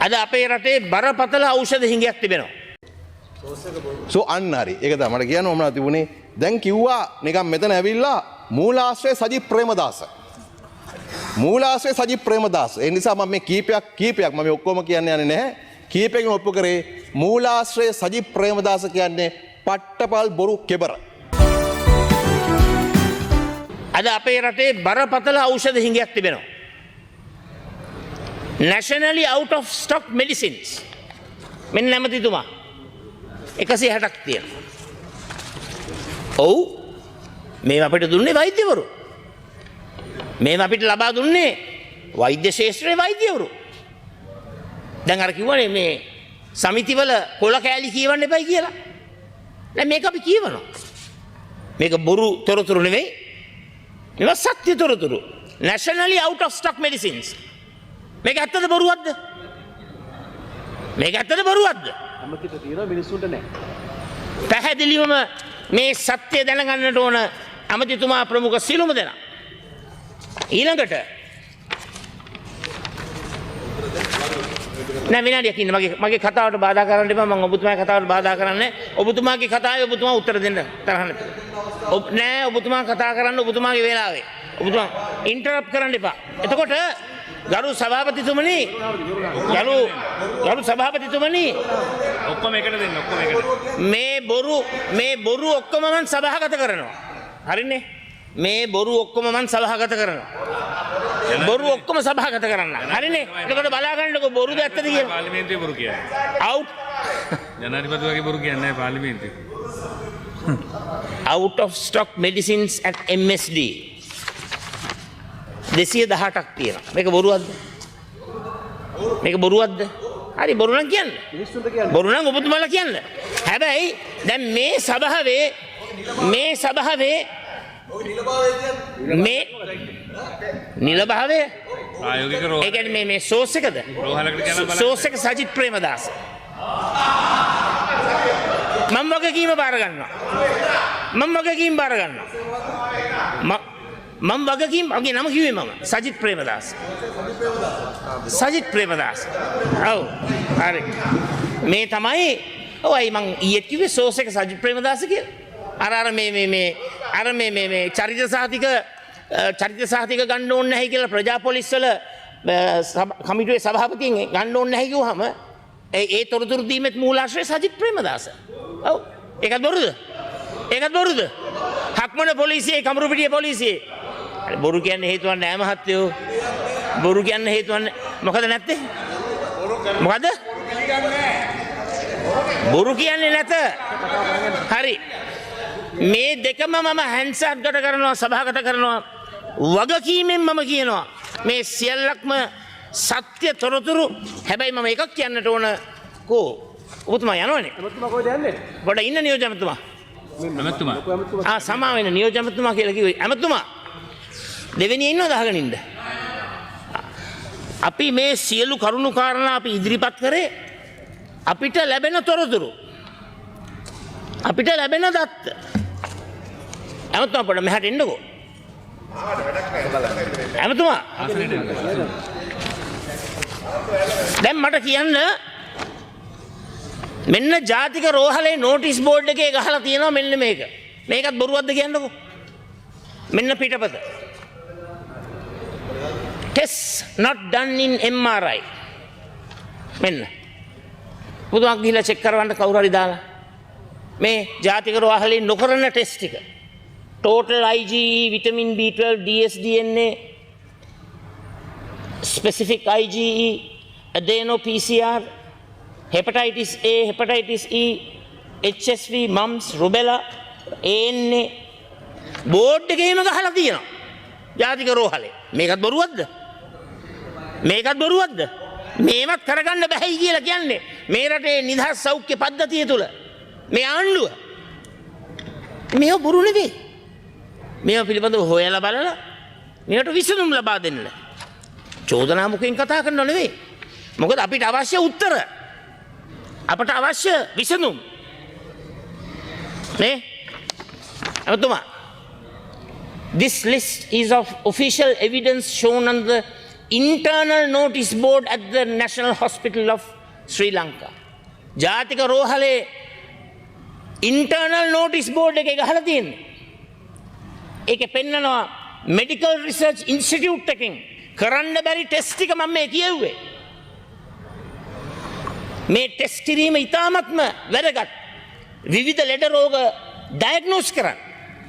අද අපේ රටේ බරපතල ඖෂධ හිඟයක් තිබෙනවා. සෝ අන්න හරි. ඒක තමයි මට කියන්න ඕන තිබුණේ. දැන් කිව්වා නිකන් මෙතන ඇවිල්ලා මූලාශ්‍රය සජිත් ප්‍රේමදාස. මූලාශ්‍රය සජිත් ප්‍රේමදාස. ඒ නිසා මම මේ කීපයක් මම ඔක්කොම කියන්න යන්නේ නැහැ. කීපයකින් ඔප්පු කරේ මූලාශ්‍රය සජිත් ප්‍රේමදාස කියන්නේ පට්ටපල් බොරු කෙබර. අද අපේ රටේ බරපතල ඖෂධ හිඟයක් තිබෙනවා. Nationally out of stock medicines. මෙන්න ඇමතිතුමා 160ක් තියෙනවා. ඔව් මේ අපිට දුන්නේ වෛද්‍යවරු. මේ අපිට ලබා දුන්නේ වෛද්‍ය ශාස්ත්‍රයේ වෛද්‍යවරු. දැන් අර කිව්වනේ මේ සමිතිවල කොළ කෑලි කියවන්න එපයි කියලා. දැන් මේක අපි කියවනවා. මේක බොරු තොරතුරු නෙවෙයි. මේවා සත්‍ය තොරතුරු. Nationally out of stock medicines. මේක ඇත්තද බොරුවක්ද? මේක ඇත්තද බොරුවක්ද? අමතිට තියෙනවා මිනිස්සුන්ට නැහැ. පැහැදිලිවම මේ සත්‍ය දැනගන්නට ඕන අමතිතුමා ප්‍රමුඛ සිළුම දෙනා. ඊළඟට නෑ විනාඩියක් ඉන්න මගේ කතාවට බාධා කරන්න එපා. මම ඔබතුමාගේ කතාවට බාධා කරන්නේ. ඔබතුමාගේ කතාවේ ඔබතුමා උත්තර දෙන්න තරහ නැතුව. නෑ ඔබතුමා කතා කරන්න ඔබතුමාගේ වේලාවේ. ඔබතුමා ඉන්ටරප්ට් කරන්න එපා. එතකොට ගරු සභාපතිතුමනි ගරු සභාපතිතුමනි ඔක්කොම එකට දෙන්න ඔක්කොම එකට. මේ බොරු ඔක්කොම මම සභාගත කරනවා. හරිනේ? මේ බොරු ඔක්කොම මම සභාගත කරනවා. බොරු ඔක්කොම සභාගත කරන්න. හරිනේ? එතකොට බලා ගන්නකො බොරුද ඇත්තද කියලා. පාර්ලිමේන්තුවේ බොරු කියන්නේ. out ජනාධිපතිවගේ බොරු කියන්නේ නැහැ පාර්ලිමේන්තුවේ. out of stock medicines at MSD 218ක් තියෙනවා. මේක බොරුවක්ද? මේක බොරුවක්ද? හරි බොරු නම් කියන්න. මිනිස්සුන්ට කියන්න. බොරු නම් ඔබතුමාලා කියන්න. හැබැයි දැන් මේ සභාවේ මේ නිල භාවය ආයෝගික රෝහල. ඒ කියන්නේ මේ සෝස් එකද? රෝහලකට කියලා බලන්න. සෝස් එක සජිත් ප්‍රේමදාස. මම වගකීම බාර ගන්නවා. මම වගකීම මගේ නම කිව්වේ මම සජිත් ප්‍රේමදාස. සජිත් ප්‍රේමදාස. ඔව්. හරි. මේ තමයි ඔයයි මං ඊයේ කිව්වේ සෝස් එක සජිත් ප්‍රේමදාස කියලා. අර මේ චරිත සහතික ගන්න ඕනේ නැහැ කියලා ප්‍රජා පොලිස් වල කමිටුවේ සභාපතියෙන් ගන්න ඕනේ නැහැ කිව්වහම ඒ තොරතුරු දීමෙත් මූලාශ්‍රය සජිත් ප්‍රේමදාස. ඔව්. ඒකත් බොරුද? හක්මන පොලිසියේ කමරුපිටිය පොලිසියේ බොරු කියන්නේ හේතුවක් නෑ මහත්තයෝ. බොරු කියන්න හේතුවක් මොකද නැත්තේ? මොකද? බොරු කියන්නේ නැත. හරි. මේ දෙකම මම හැන්සත්ගත කරනවා සභාගත කරනවා. වගකීමෙන් මම කියනවා මේ සියල්ලක්ම සත්‍ය තොරතුරු. හැබැයි මම එකක් කියන්නට ඕන කෝ ඔබතුමා යනවනේ. ඔබතුමා කොහෙද යන්නේ? පොඩ ඉන්න නියෝජ්‍ය ඇමතුමා. ඇමතුමා. සමා වෙන නියෝජ්‍ය ඇමතුමා කියලා කිව්වේ. ඇමතුමා දෙවෙනිය ඉන්නවද අහගෙන ඉන්න? අපි මේ සියලු කරුණු කාරණා අපි ඉදිරිපත් කරේ අපිට ලැබෙන තොරතුරු. අපිට ලැබෙන දත්ත. ඇමතුමා පොඩ මෙහාට එන්නකෝ. ඇමතුමා දැන් මට කියන්න මෙන්න ජාතික රෝහලේ නෝටිස් බෝඩ් එකේ ගහලා තියෙනවා මෙන්න මේක. මේකත් බොරුවක්ද කියන්නකෝ. මෙන්න පිටපත. Tests not done in MRI. මෙන්න. පුදුමක් ගිහිල්ලා චෙක් කරවන්න කවුරු හරි දාලා. මේ ජාතික රෝහලේ නොකරන ටෙස්ට් එක. Total IgE, vitamin B12, dsDNA, specific IgE, adeno PCR, hepatitis A, hepatitis E, HSV, mumps, rubella, ANA board එකේම ගහලා තියෙනවා. ජාතික රෝහලේ. මේකත් බොරුවක්ද? මේවත් කරගන්න බැහැයි කියලා කියන්නේ මේ රටේ නිදහස් සෞඛ්‍ය පද්ධතිය තුල මේ ආණ්ඩුව. මේව බොරු නෙවෙයි. මේව පිළිබඳව හොයලා බලලා මේකට විසඳුම් ලබා දෙන්න. චෝදනා මුඛයෙන් කතා කරනව නෙවෙයි. මොකද අපිට අවශ්‍ය උත්තර. අපට අවශ්‍ය විසඳුම්. නේ? අමතුමා This list is of official evidence shown on the internal notice board at the National Hospital of Sri Lanka. ජාතික රෝහලේ internal notice board එකේ ගහලා තියෙන්නේ. ඒකේ පෙන්නනවා Medical Research Institute එකෙන් කරන්න බැරි ටෙස්ට් ටික මම මේ කියුවේ. මේ ටෙස්ට් කිරීම ඉතාමත්ම වැදගත්. විවිධ ලෙඩ රෝග ඩයග්නෝස් කරන්න.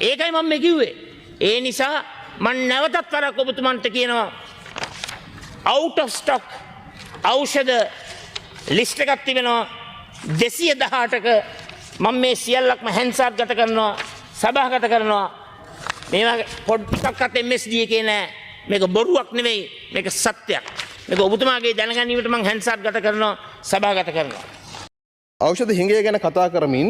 ඒකයි මම මේ කිව්වේ. ඒ නිසා මම නැවතත් වරක් ඔබතුමන්ට කියනවා out of stock ඖෂධ ලිස්ට් එකක් තිබෙනවා 218ක මම මේ සියල්ලක්ම හැන්සාත් ගත කරනවා සභාගත කරනවා මේවා පොඩ් ටිකක්වත් MSD එකේ නෑ මේක බොරුවක් නෙවෙයි මේක සත්‍යයක් මේක ඔබතුමාගේ දැනගැනීමට මම හැන්සාත් ගත කරනවා සභාගත කරනවා ඖෂධ හිඟය ගැන කතා කරමින්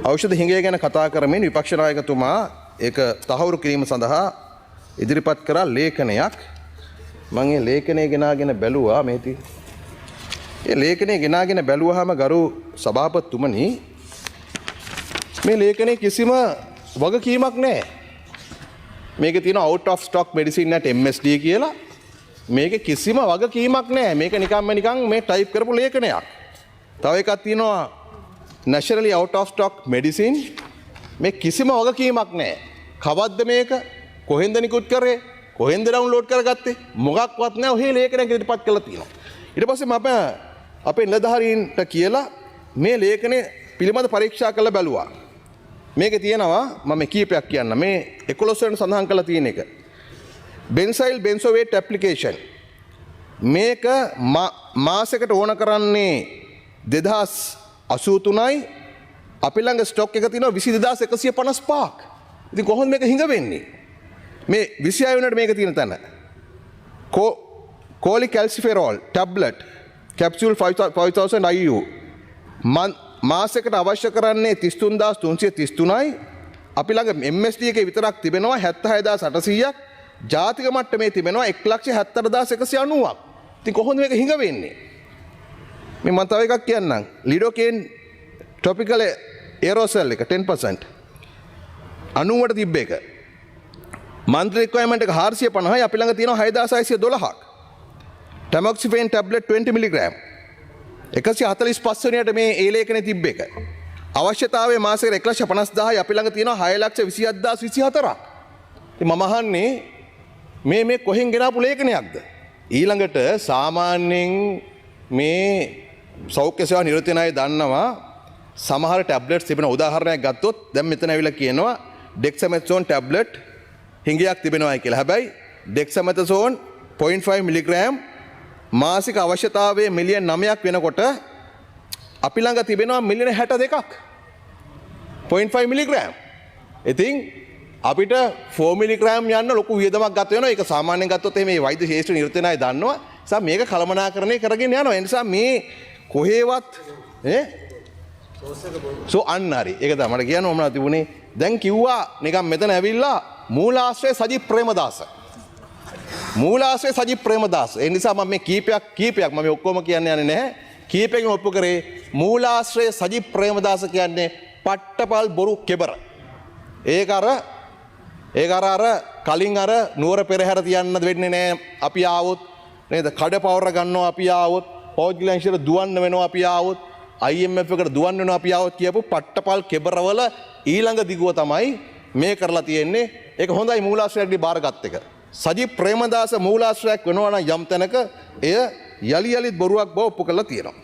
ඖෂධ හිඟය ගැන කතා කරමින් විපක්ෂ නායකතුමා ඒක තහවුරු කිරීම සඳහා ඉදිරිපත් කරා ලේඛනයක් මම ඒ ලේඛනය ගෙනාගෙන බැලුවා මේ ලේඛනය ගෙනාගෙන බැලුවාම ගරු සභාපතිතුමනි මේ ලේඛනයේ කිසිම වගකීමක් නැහැ මේකේ තියෙන out of stock medicine at MSD කියලා මේකේ කිසිම වගකීමක් නැහැ මේක නිකන් මේ ටයිප් කරපු ලේඛනයක් තව එකක් තියෙනවා nationally out of stock medicine මේ කිසිම වගකීමක් නැහැ කවද්ද මේක කොහෙන්ද නිකුත් කරේ කොහෙන්ද ඩවුන්ලෝඩ් කරගත්තේ මොකක්වත් නැහැ ඔහේ ලේඛනයක් ඉදිරිපත් කරලා තියෙනවා ඊට පස්සේ මම අපේ නිලධාරීන්ට කියලා මේ ලේඛනය පිළිබඳ පරීක්ෂා කරලා බැලුවා මේකේ තියෙනවා මම කීපයක් කියන්න මේ 11 වෙනි සඳහන් කරලා තියෙන එක benzyl benzoate application මේක මාසයකට ඕන කරන්නේ 2083යි අපි ළඟ ස්ටොක් එක තියෙනවා 22155ක් ඉතින් කොහොමද මේක හිඟ වෙන්නේ මේ 26 වෙනිට මේක තියෙන තැන cholecalciferol tablet capsule 5000 IU මාසයකට අවශ්‍ය කරන්නේ 33333යි අපි ළඟ MSD එකේ විතරක් තිබෙනවා 76800ක් ජාතික මට්ටමේ තිබෙනවා 174190ක් ඉතින් කොහොමද මේක හිඟ වෙන්නේ මේ මම තව එකක් කියන්නම් lidocaine topical aerosol එක 10% 90ට තිබ්බ එක monthly requirement එක 450යි අපි ළඟ තියෙනවා 6612ක් tamoxifen tablet 20 mg 145 වෙනියට මේ ඒ ලේඛනේ තිබ්බ එක අවශ්‍යතාවයේ මාසෙකට 150000යි අපි ළඟ තියෙනවා 627024ක් ඉතින් මම අහන්නේ මේ කොහෙන් ගෙනාපු ලේඛනයක්ද ඊළඟට සාමාන්‍යයෙන් මේ සෞඛ්‍ය සේවා නිරත අය දන්නවා සමහර ටැබ්ලට්ස් තිබෙන උදාහරණයක් ගත්තොත් දැන් මෙතන ඇවිල්ලා කියනවා dexamethasone tablet හිඟයක් තිබෙනවායි කියලා. හැබැයි dexamethasone 0.5 mg මාසික අවශ්‍යතාවයේ මිලියන් 9ක් වෙනකොට අපි ළඟ තිබෙනවා මිලියන 62ක් 0.5 mg. ඉතින් අපිට 4 mg යන්න ලොකු වියදමක් ගත වෙනවා. ඒක සාමාන්‍යයෙන් ගත්තොත් මේ වෛද්‍ය ශාස්ත්‍ර නිරත අය දන්නවා. නිසා මේක කළමනාකරණය කරගෙන යනවා. ඒ නිසා මේ කොහේවත් අන්න හරි. ඒක තමයි මට කියන්න ඕන තිබුණේ. දැන් කිව්වා නිකන් මෙතන ඇවිල්ලා මූලාශ්‍රය සජිත් ප්‍රේමදාස. මූලාශ්‍රය සජිත් ප්‍රේමදාස. ඒ නිසා මම මේ කීපයක් මම ඔක්කොම කියන්න යන්නේ නැහැ. කීපයකින් ඔප්පු කරේ මූලාශ්‍රය සජිත් ප්‍රේමදාස කියන්නේ පට්ටපල් බොරු කෙබර. ඒක අර කලින් අර නුවර පෙරහැර තියන්න වෙන්නේ නැහැ අපි ආවොත් නේද? කඩපවර ගන්නවා අපි ආවොත් පෞද්ගලිකයන්ට දුවන්න වෙනවා අපි ආවොත් IMF එකට දුවන්න වෙනවා අපි ආවොත් කියපු පට්ටපල් කෙබරවල ඊළඟ දිගුව තමයි මේ කරලා තියෙන්නේ. ඒක හොඳයි මූලාශ්‍රයටදී බාරගත් එක. සජිත් ප්‍රේමදාස මූලාශ්‍රයක් වෙනවා නම් යම් තැනක එය යලි යලිත් බොරුවක් බව ඔප්පු කරලා තියෙනවා.